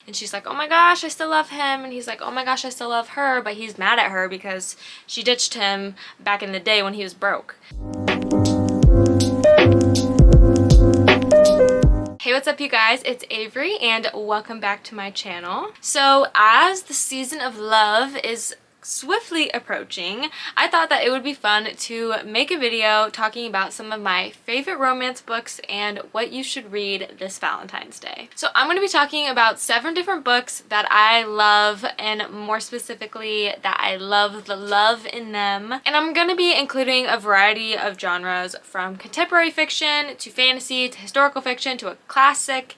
And she's like, oh my gosh, I still love him. And he's like, oh my gosh, I still love her. But he's mad at her because she ditched him back in the day when he was broke. Hey, what's up you guys? It's Avery and welcome back to my channel. So as the season of love is swiftly approaching, I thought that it would be fun to make a video talking about some of my favorite romance books and what you should read this Valentine's Day. So I'm going to be talking about 7 different books that I love, and more specifically that I love the love in them. And I'm going to be including a variety of genres, from contemporary fiction to fantasy to historical fiction to a classic,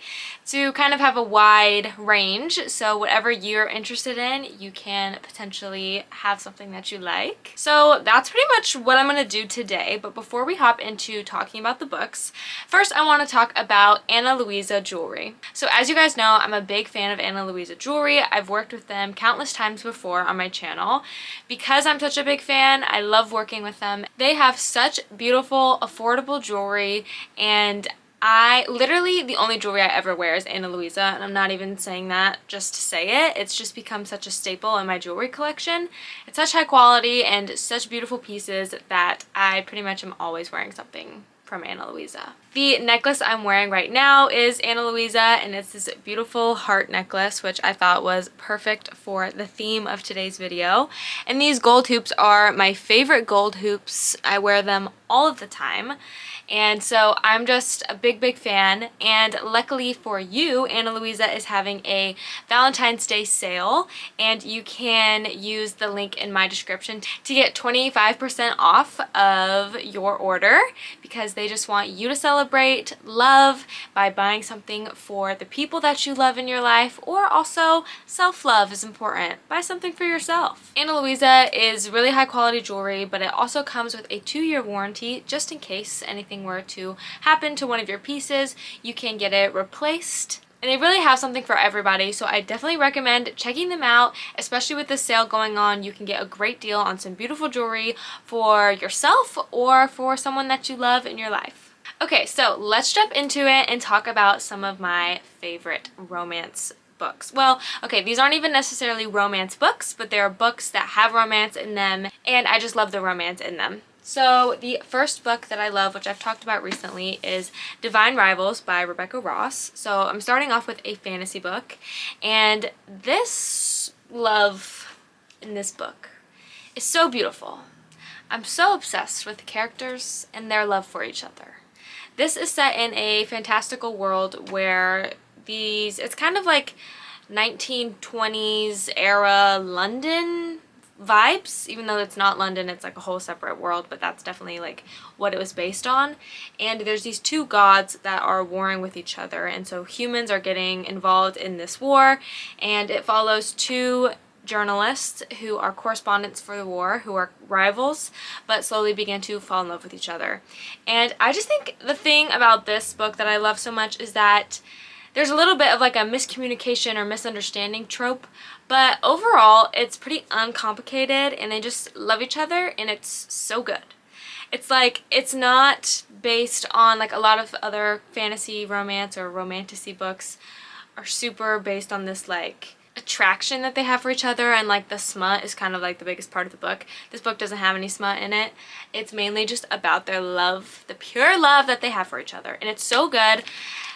to kind of have a wide range. So whatever you're interested in, you can potentially have something that you like. So that's pretty much what I'm going to do today. But before we hop into talking about the books, first I want to talk about Ana Luisa jewelry. So as you guys know, I'm a big fan of Ana Luisa jewelry. I've worked with them countless times before on my channel. Because I'm such a big fan, I love working with them. They have such beautiful, affordable jewelry, and literally, the only jewelry I ever wear is Ana Luisa, and I'm not even saying that just to say it. It's just become such a staple in my jewelry collection. It's such high quality and such beautiful pieces that I pretty much am always wearing something from Ana Luisa. The necklace I'm wearing right now is Ana Luisa, and it's this beautiful heart necklace, which I thought was perfect for the theme of today's video. And these gold hoops are my favorite gold hoops. I wear them all of the time. And so I'm just a big fan, and luckily for you, Ana Luisa is having a Valentine's Day sale, and you can use the link in my description to get 25% off of your order, because they just want you to celebrate love by buying something for the people that you love in your life, or also self-love is important. Buy something for yourself. Ana Luisa is really high quality jewelry, but it also comes with a 2-year warranty just in case anything were to happen to one of your pieces. You can get it replaced. And they really have something for everybody, so I definitely recommend checking them out, especially with this sale going on. You can get a great deal on some beautiful jewelry for yourself or for someone that you love in your life. Okay, so let's jump into it and talk about some of my favorite romance books. Well, okay, these aren't even necessarily romance books, but they are books that have romance in them, and I just love the romance in them. So the first book that I love, which I've talked about recently, is Divine Rivals by Rebecca Ross. So I'm starting off with a fantasy book, and this love in this book is so beautiful. I'm so obsessed with the characters and their love for each other. This is set in a fantastical world where it's kind of like 1920s era London vibes, even though it's not London, it's like a whole separate world, but that's definitely like what it was based on. And there's these 2 gods that are warring with each other, and so humans are getting involved in this war, and it follows 2 journalists who are correspondents for the war, who are rivals, but slowly begin to fall in love with each other. And I just think the thing about this book that I love so much is that there's a little bit of like a miscommunication or misunderstanding trope, but overall it's pretty uncomplicated, and they just love each other, and it's so good. It's like, it's not based on like a lot of other fantasy romance or romantasy books are super based on this like attraction that they have for each other, and like the smut is kind of like the biggest part of the book. This book doesn't have any smut in it. It's mainly just about their love, the pure love that they have for each other, and it's so good.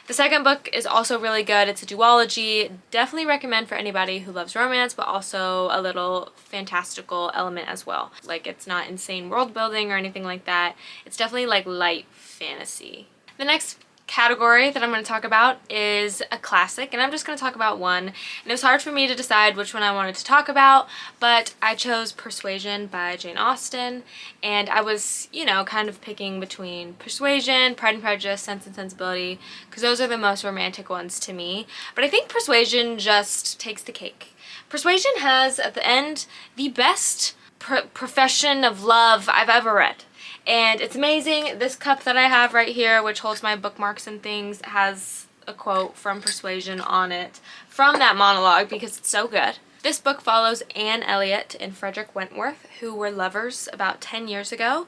The second book is also really good. It's a duology. Definitely recommend for anybody who loves romance, but also a little fantastical element as well. Like, it's not insane world building or anything like that. It's definitely like light fantasy. The next category that I'm going to talk about is a classic, and I'm just going to talk about one. And it was hard for me to decide which one I wanted to talk about, but I chose Persuasion by Jane Austen, and I was, you know, kind of picking between Persuasion, Pride and Prejudice, Sense and Sensibility, because those are the most romantic ones to me. But I think Persuasion just takes the cake. Persuasion has, at the end, the best profession of love I've ever read. And it's amazing. This cup that I have right here, which holds my bookmarks and things, has a quote from Persuasion on it from that monologue, because it's so good. This book follows Anne Elliot and Frederick Wentworth, who were lovers about 10 years ago.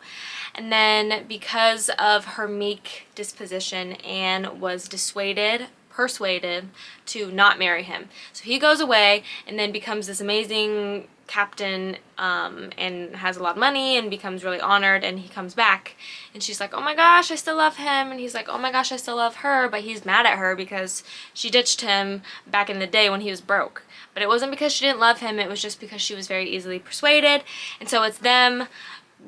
And then because of her meek disposition, Anne was dissuaded persuaded to not marry him. So he goes away and then becomes this amazing captain, and has a lot of money and becomes really honored, and he comes back and she's like, oh my gosh, I still love him, and he's like, oh my gosh, I still love her, but he's mad at her because she ditched him back in the day when he was broke. But it wasn't because she didn't love him, it was just because she was very easily persuaded. And so it's them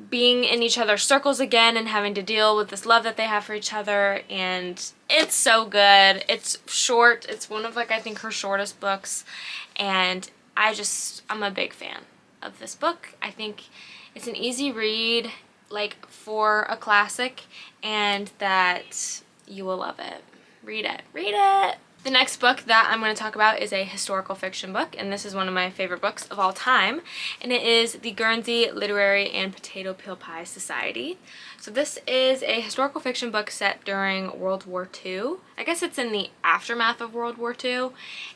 being in each other's circles again and having to deal with this love that they have for each other, and it's so good. It's short. It's one of, like, I think her shortest books, and I'm a big fan of this book. I think it's an easy read, like, for a classic, and that you will love it. Read it. Read it! The next book that I'm going to talk about is a historical fiction book, and this is one of my favorite books of all time, and it is the Guernsey Literary and Potato Peel Pie Society. So this is a historical fiction book set during World War II. I guess it's in the aftermath of World War II,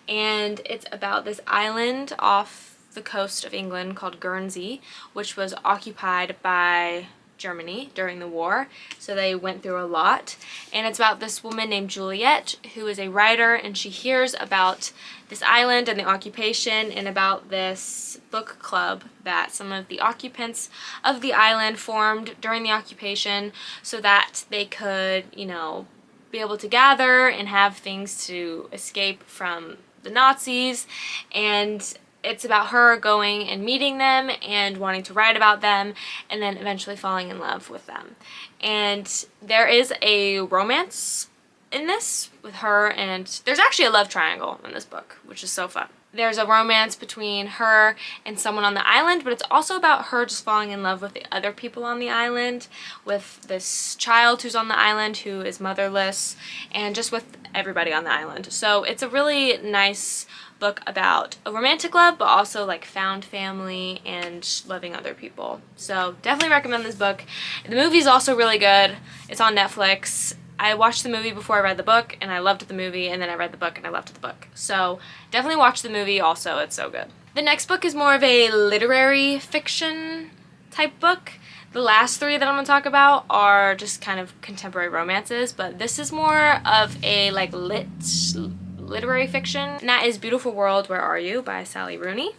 and it's about this island off the coast of England called Guernsey, which was occupied by Germany during the war, so they went through a lot. And it's about this woman named Juliet, who is a writer, and she hears about this island and the occupation, and about this book club that some of the occupants of the island formed during the occupation so that they could, you know, be able to gather and have things to escape from the Nazis. And it's about her going and meeting them and wanting to write about them, and then eventually falling in love with them. And there is a romance in this with her, and there's actually a love triangle in this book, which is so fun. There's a romance between her and someone on the island, but it's also about her just falling in love with the other people on the island, with this child who's on the island who is motherless, and just with everybody on the island. So it's a really nice book about a romantic love, but also like found family and loving other people. So definitely recommend this book. The movie's also really good. It's on Netflix. I watched the movie before I read the book, and I loved the movie, and then I read the book and I loved the book. So definitely watch the movie also, it's so good. The next book is more of a literary fiction type book. The last three that I'm going to talk about are just kind of contemporary romances, but this is more of a like literary fiction, and that is Beautiful World, Where Are You by Sally Rooney.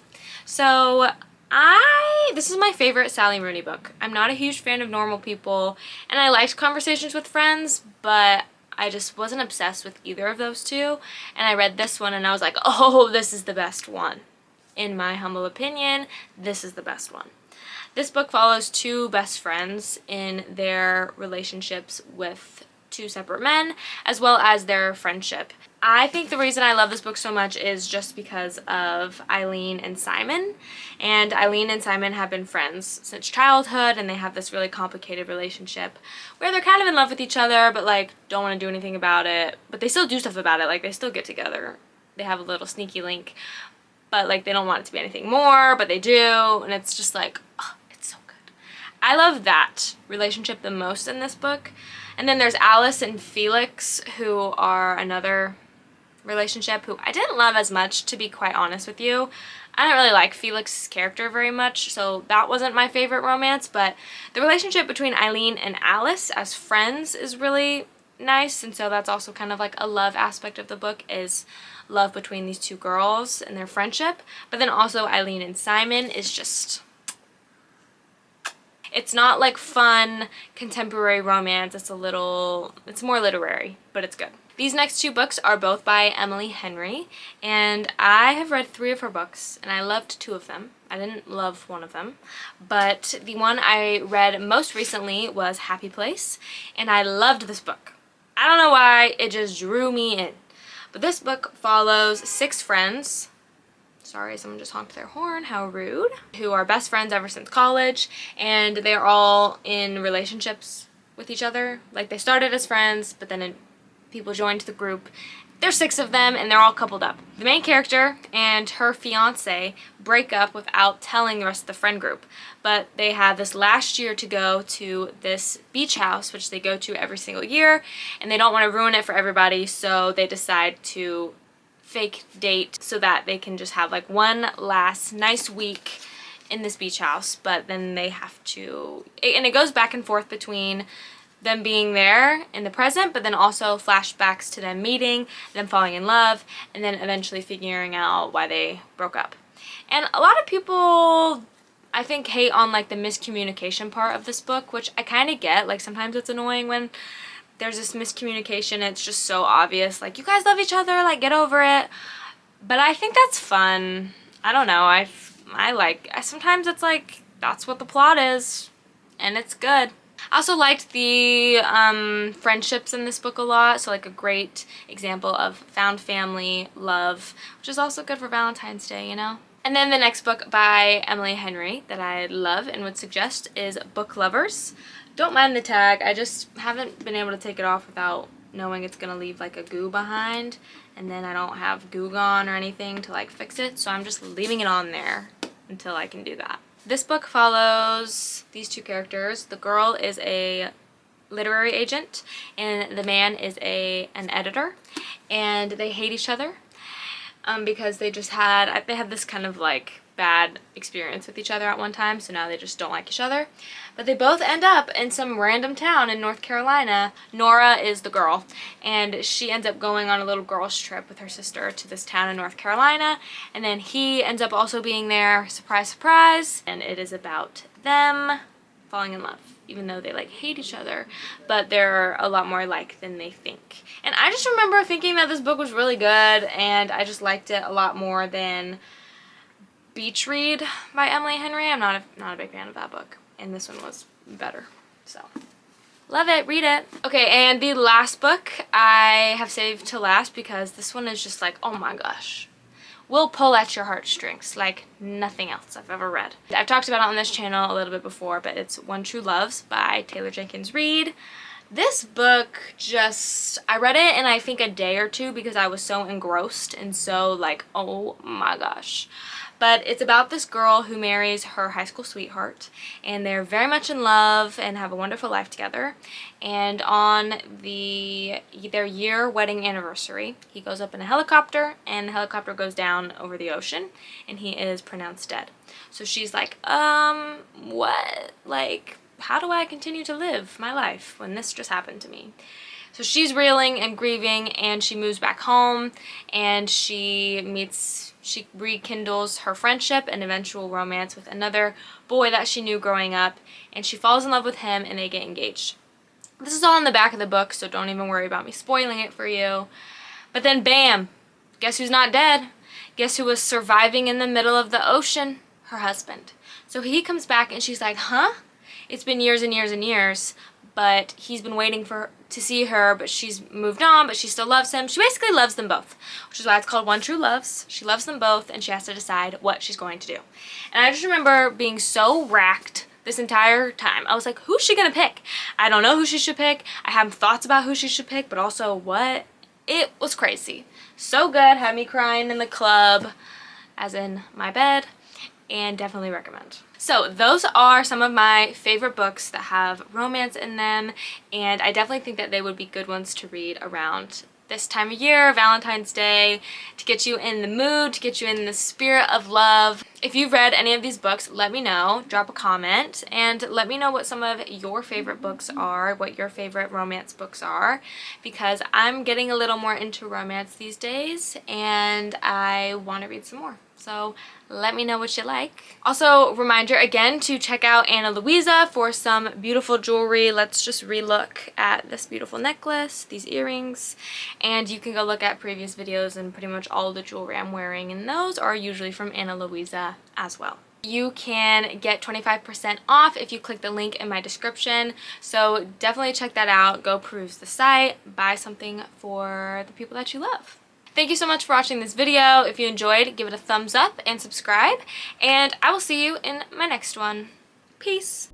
So this is my favorite Sally Rooney book. I'm not a huge fan of Normal People, and I liked Conversations with Friends, but I just wasn't obsessed with either of those two, and I read this one and I was like, oh, this is the best one. In my humble opinion, this is the best one. This book follows two best friends in their relationships with two separate men, as well as their friendship. I think the reason I love this book so much is just because of Eileen and Simon. And Eileen and Simon have been friends since childhood, and they have this really complicated relationship where they're kind of in love with each other, but like don't want to do anything about it. But they still do stuff about it, like they still get together. They have a little sneaky link, but like they don't want it to be anything more, but they do, and it's just like, oh, it's so good. I love that relationship the most in this book. And then there's Alice and Felix, who are another relationship who I didn't love as much, to be quite honest with you. I don't really like Felix's character very much, so that wasn't my favorite romance, but the relationship between Eileen and Alice as friends is really nice, and so that's also kind of like a love aspect of the book, is love between these two girls and their friendship. But then also Eileen and Simon is just, it's not like fun contemporary romance, it's more literary, but it's good. These next two books are both by Emily Henry, and I have read 3 of her books, and I loved 2 of them. I didn't love one of them, but the one I read most recently was Happy Place, and I loved this book. I don't know why, it just drew me in. But this book follows 6 friends. Sorry, someone just honked their horn, how rude. Who are best friends ever since college, and they're all in relationships with each other. Like, they started as friends, but then people joined the group. There's 6 of them, and they're all coupled up. The main character and her fiance break up without telling the rest of the friend group, but they have this last year to go to this beach house, which they go to every single year, and they don't want to ruin it for everybody, so they decide to fake date so that they can just have like one last nice week in this beach house. But then they have to, and it goes back and forth between them being there in the present, but then also flashbacks to them meeting, them falling in love, and then eventually figuring out why they broke up. And a lot of people, I think, hate on like the miscommunication part of this book, which I kind of get. Like sometimes it's annoying when there's this miscommunication. It's just so obvious. Like, you guys love each other, like get over it. But I think that's fun. I don't know. Sometimes it's like that's what the plot is, and it's good. I also liked the friendships in this book a lot. So like a great example of found family love, which is also good for Valentine's Day, you know? And then the next book by Emily Henry that I love and would suggest is Book Lovers. Don't mind the tag. I just haven't been able to take it off without knowing it's gonna leave like a goo behind, and then I don't have Goo Gone or anything to like fix it, so I'm just leaving it on there until I can do that. This book follows these two characters. The girl is a literary agent and the man is an editor, and they hate each other because they had this kind of like bad experience with each other at one time, so now they just don't like each other. But they both end up in some random town in North Carolina. Nora is the girl, and she ends up going on a little girls trip with her sister to this town in North Carolina, and then he ends up also being there, surprise surprise, and it is about them falling in love, even though they like hate each other, but they're a lot more alike than they think. And I just remember thinking that this book was really good, and I just liked it a lot more than Beach Read by Emily Henry. I'm not a big fan of that book, and this one was better. So love it, read it. Okay, and the last book I have saved to last because this one is just like, oh my gosh, will pull at your heartstrings like nothing else I've ever read. I've talked about it on this channel a little bit before, but it's One True Loves by Taylor Jenkins Reid. This book I read it in I think a day or two because I was so engrossed and so like, oh my gosh. But it's about this girl who marries her high school sweetheart, and they're very much in love and have a wonderful life together. And on their year wedding anniversary, he goes up in a helicopter, and the helicopter goes down over the ocean, and he is pronounced dead. So she's like, what? Like, how do I continue to live my life when this just happened to me? So she's reeling and grieving, and she moves back home, and she rekindles her friendship and eventual romance with another boy that she knew growing up, and she falls in love with him and they get engaged. This is all in the back of the book, so don't even worry about me spoiling it for you. But then bam, guess who's not dead? Guess who was surviving in the middle of the ocean? Her husband. So he comes back and she's like, huh? It's been years and years and years, but he's been waiting to see her, but she's moved on, but she still loves him. She basically loves them both, which is why it's called One True Loves. She loves them both, and she has to decide what she's going to do. And I just remember being so racked this entire time. I was like, who's she gonna pick? I don't know who she should pick. I have thoughts about who she should pick, but also what? It was crazy. So good, had me crying in the club, as in my bed, and definitely recommend. So those are some of my favorite books that have romance in them, and I definitely think that they would be good ones to read around this time of year, Valentine's Day, to get you in the mood, to get you in the spirit of love. If you've read any of these books, let me know, drop a comment, and let me know what some of your favorite books are, what your favorite romance books are, because I'm getting a little more into romance these days, and I want to read some more. So let me know what you like. Also, reminder again to check out Ana Luisa for some beautiful jewelry. Let's just relook at this beautiful necklace, these earrings, and you can go look at previous videos and pretty much all the jewelry I'm wearing, and those are usually from Ana Luisa as well. You can get 25% off if you click the link in my description, so definitely check that out. Go peruse the site, buy something for the people that you love. Thank you so much for watching this video. If you enjoyed, give it a thumbs up and subscribe, and I will see you in my next one. Peace.